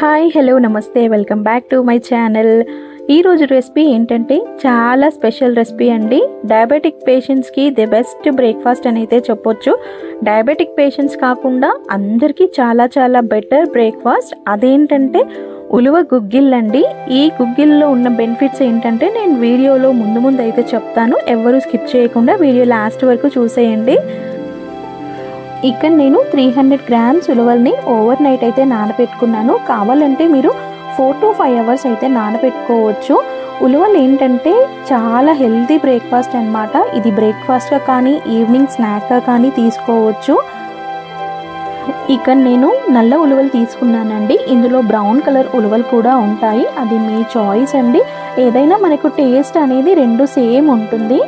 Hi hello నమస్తే welcome back to my channel. ఈరోజు recipe ఏంటంటే చాలా స్పెషల్ రెసిపీ అండి. డయాబెటిక్ పేషెంట్స్కి ది బెస్ట్ బ్రేక్ఫాస్ట్ అని అయితే చెప్పొచ్చు. డయాబెటిక్ పేషెంట్స్ కాకుండా అందరికీ చాలా చాలా బెటర్ బ్రేక్ఫాస్ట్. అదేంటంటే ఉలువ గుగ్గిళ్ళండి. ఈ గుగ్గిల్లో ఉన్న బెనిఫిట్స్ ఏంటంటే నేను వీడియోలో ముందు అయితే చెప్తాను. ఎవరు స్కిప్ చేయకుండా వీడియో లాస్ట్ వరకు చూసేయండి. ఇక్కడ నేను 300 గ్రామ్స్ ఉలవల్ని ఓవర్ నైట్ అయితే నానబెట్టుకున్నాను. కావాలంటే మీరు 4 to 5 అవర్స్ అయితే నానబెట్టుకోవచ్చు. ఉలవలు ఏంటంటే చాలా హెల్తీ బ్రేక్ఫాస్ట్ అన్నమాట. ఇది బ్రేక్ఫాస్ట్గా కానీ ఈవినింగ్ స్నాక్గా కానీ తీసుకోవచ్చు. ఇక్కడ నేను నల్ల ఉలవలు తీసుకున్నానండి. ఇందులో బ్రౌన్ కలర్ ఉలవలు కూడా ఉంటాయి. అది మీ చాయిస్ అండి. ఏదైనా మనకు టేస్ట్ అనేది రెండు సేమ్ ఉంటుంది.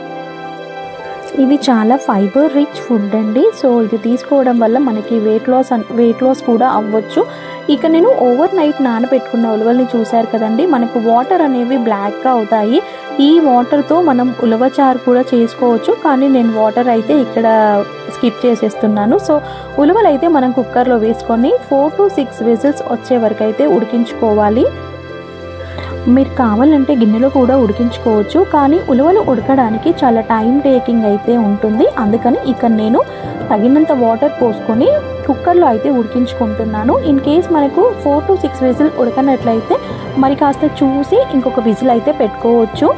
ఇది చాలా ఫైబర్ రిచ్ ఫుడ్ అండి. సో ఇది తీసుకోవడం వల్ల మనకి వెయిట్ లాస్ కూడా అవ్వచ్చు. ఇక నేను ఓవర్ నైట్ నానబెట్టుకున్న ఉలవల్ని చూసారు కదండి, మనకు వాటర్ అనేవి బ్లాక్గా అవుతాయి. ఈ వాటర్తో మనం ఉలవచారు కూడా చేసుకోవచ్చు, కానీ నేను వాటర్ అయితే ఇక్కడ స్కిప్ చేసేస్తున్నాను. సో ఉలవలు అయితే మనం కుక్కర్లో వేసుకొని 4 to 6 విజిల్స్ వచ్చే వరకు అయితే ఉడికించుకోవాలి. మీరు కావాలంటే గిన్నెలో కూడా ఉడికించుకోవచ్చు, కానీ ఉలవలు ఉడకడానికి చాలా టైం టేకింగ్ అయితే ఉంటుంది. అందుకని ఇక్కడ నేను తగినంత వాటర్ పోసుకొని కుక్కర్లో అయితే ఉడికించుకుంటున్నాను. ఇన్ కేస్ మనకు 4 to 6 విజిల్ ఉడకనట్లయితే మరి కాస్త చూసి ఇంకొక విజిల్ అయితే పెట్టుకోవచ్చు.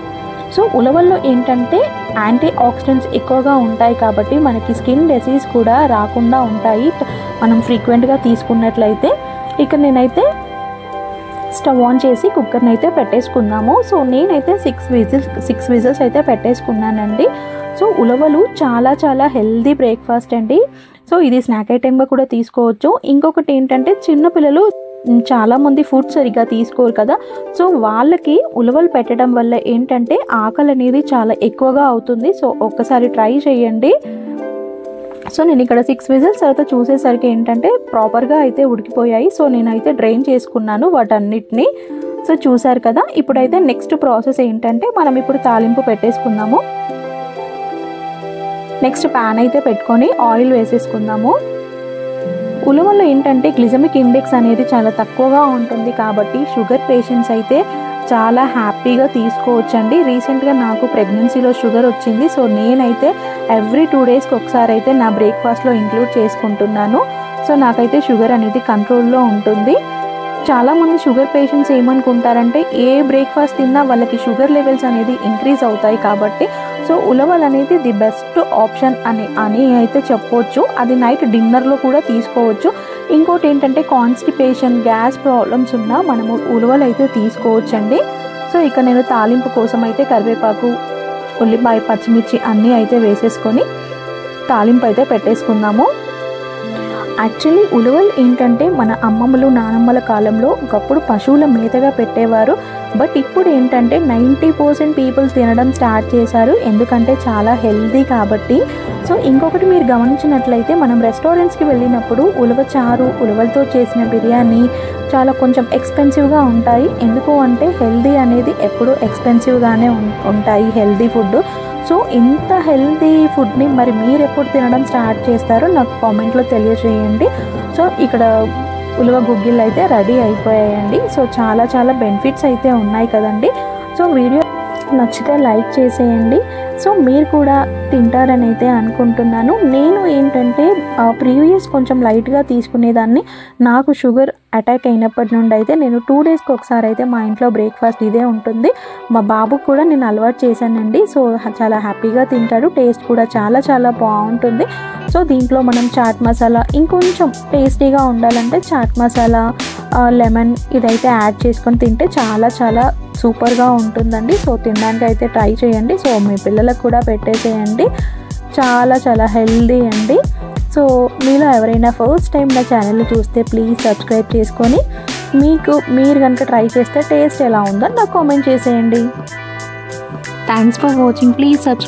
సో ఉలవల్లో ఏంటంటే యాంటీ ఆక్సిడెంట్స్ ఎక్కువగా ఉంటాయి కాబట్టి మనకి స్కిన్ డిసీజ్ కూడా రాకుండా ఉంటాయి మనం ఫ్రీక్వెంట్గా తీసుకున్నట్లయితే. ఇక్కడ నేనైతే స్టవ్ ఆన్ చేసి కుక్కర్ని అయితే పెట్టేసుకుందాము. సో నేనైతే 6 విజిల్స్ అయితే పెట్టేసుకున్నానండి. సో ఉలవలు చాలా చాలా హెల్దీ బ్రేక్ఫాస్ట్ అండి. సో ఇది స్నాక్ ఐటెంగా కూడా తీసుకోవచ్చు. ఇంకొకటి ఏంటంటే చిన్నపిల్లలు చాలామంది ఫుడ్ సరిగ్గా తీసుకోరు కదా, సో వాళ్ళకి ఉలవలు పెట్టడం వల్ల ఏంటంటే ఆకలి అనేది చాలా ఎక్కువగా అవుతుంది. సో ఒక్కసారి ట్రై చేయండి. సో నేను ఇక్కడ 6 విజిల్స్ తర్వాత చూసేసరికి ఏంటంటే ప్రాపర్గా అయితే ఉడికిపోయాయి. సో నేనైతే డ్రైన్ చేసుకున్నాను వాటన్నిటిని. సో చూసారు కదా. ఇప్పుడైతే నెక్స్ట్ ప్రాసెస్ ఏంటంటే మనం ఇప్పుడు తాలింపు పెట్టేసుకుందాము. నెక్స్ట్ ప్యాన్ అయితే పెట్టుకొని ఆయిల్ వేసేసుకుందాము. ఉలవల్లో ఏంటంటే గ్లిసమిక్ ఇండెక్స్ అనేది చాలా తక్కువగా ఉంటుంది కాబట్టి షుగర్ పేషెంట్స్ అయితే చాలా హ్యాపీగా తీసుకోవచ్చండి. రీసెంట్గా నాకు ప్రెగ్నెన్సీలో షుగర్ వచ్చింది. సో నేనైతే ఎవ్రీ 2 డేస్కి ఒకసారి అయితే నా బ్రేక్ఫాస్ట్లో ఇంక్లూడ్ చేసుకుంటున్నాను. సో నాకైతే షుగర్ అనేది కంట్రోల్లో ఉంటుంది. చాలామంది షుగర్ పేషెంట్స్ ఏమనుకుంటారంటే ఏ బ్రేక్ఫాస్ట్ తిన్నా వాళ్ళకి షుగర్ లెవెల్స్ అనేది ఇంక్రీజ్ అవుతాయి కాబట్టి సో ఉలవలు అనేది ది బెస్ట్ ఆప్షన్ అని అయితే చెప్పవచ్చు. అది నైట్ డిన్నర్లో కూడా తీసుకోవచ్చు. ఇంకోటి ఏంటంటే కాన్స్టిపేషన్, గ్యాస్ ప్రాబ్లమ్స్ ఉన్నా మనము ఉలవలు అయితే తీసుకోవచ్చండి. సో ఇక నేను తాలింపు కోసం అయితే కరివేపాకు, ఉల్లిపాయ, పచ్చిమిర్చి అన్నీ అయితే వేసేసుకొని తాలింపు అయితే పెట్టేసుకుందాము. యాక్చువల్లీ ఉలవలు ఏంటంటే మన అమ్మమ్మలు నానమ్మల కాలంలో ఒకప్పుడు పశువుల మేతగా పెట్టేవారు. బట్ ఇప్పుడు ఏంటంటే 90% పీపుల్ తినడం స్టార్ట్ చేశారు, ఎందుకంటే చాలా హెల్దీ కాబట్టి. సో ఇంకొకటి మీరు గమనించినట్లయితే మనం రెస్టారెంట్స్కి వెళ్ళినప్పుడు ఉలవ చారు, ఉలవలతో చేసిన బిర్యానీ చాలా కొంచెం ఎక్స్పెన్సివ్గా ఉంటాయి. ఎందుకు అంటే హెల్దీ అనేది ఎప్పుడు ఎక్స్పెన్సివ్గానే ఉంటాయి హెల్దీ ఫుడ్. సో ఇంత హెల్దీ ఫుడ్ని మరి మీరు ఎప్పుడు తినడం స్టార్ట్ చేస్తారో నాకు కామెంట్లో తెలియజేయండి. సో ఇక్కడ ఉలవ గుగ్గిళ్ళు అయితే రెడీ అయిపోయాయండి. సో చాలా చాలా బెనిఫిట్స్ అయితే ఉన్నాయి కదండి. సో వీడియో నచ్చితే లైక్ చేసేయండి. సో మీరు కూడా తింటారని అయితే అనుకుంటున్నాను. నేను ఏంటంటే ప్రీవియస్ కొంచెం లైట్గా తీసుకునేదాన్ని. నాకు షుగర్ అటాక్ అయినప్పటి నుండి అయితే నేను 2 డేస్కి ఒకసారి అయితే మా ఇంట్లో బ్రేక్ఫాస్ట్ ఇదే ఉంటుంది. మా బాబుకు కూడా నేను అలవాటు చేశానండి. సో చాలా హ్యాపీగా తింటాడు. టేస్ట్ కూడా చాలా చాలా బాగుంటుంది. సో దీంట్లో మనం చాట్ మసాలా, ఇంకొంచెం టేస్టీగా ఉండాలంటే చాట్ మసాలా, లెమన్ ఇదైతే యాడ్ చేసుకొని తింటే చాలా చాలా సూపర్గా ఉంటుందండి. సో తినడానికి అయితే ట్రై చేయండి. సో మీ పిల్లలకు కూడా పెట్టేసేయండి. చాలా చాలా హెల్దీ అండి. సో మీలో ఎవరైనా ఫస్ట్ టైం నా ఛానల్ని చూస్తే ప్లీజ్ సబ్స్క్రైబ్ చేసుకొని మీరు కనుక ట్రై చేస్తే టేస్ట్ ఎలా ఉందో నాకు కామెంట్ చేసేయండి. Thanks for watching. Please subscribe.